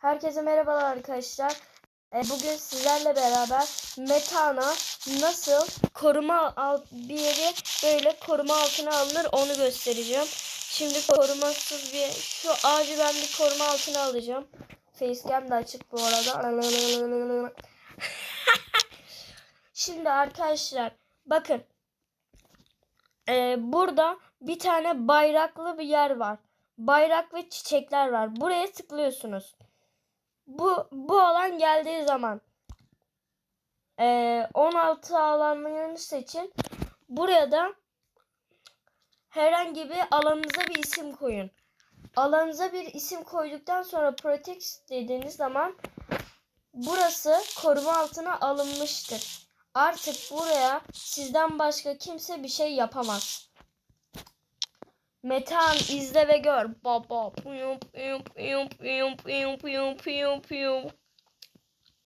Herkese merhabalar arkadaşlar. Bugün sizlerle beraber Metana nasıl bir yeri böyle koruma altına alınır onu göstereceğim. Şimdi korumasız şu ağacı ben bir koruma altına alacağım. Facecam de açık bu arada. Şimdi arkadaşlar bakın. Burada bir tane bayraklı bir yer var. Bayrak ve çiçekler var. Buraya tıklıyorsunuz. Bu alan geldiği zaman 16 alanlarını seçin. Buraya da herhangi bir alanınıza bir isim koyun. Alanınıza bir isim koyduktan sonra protect dediğiniz zaman burası koruma altına alınmıştır. Artık buraya sizden başka kimse bir şey yapamaz. Metan izle ve gör. Baba.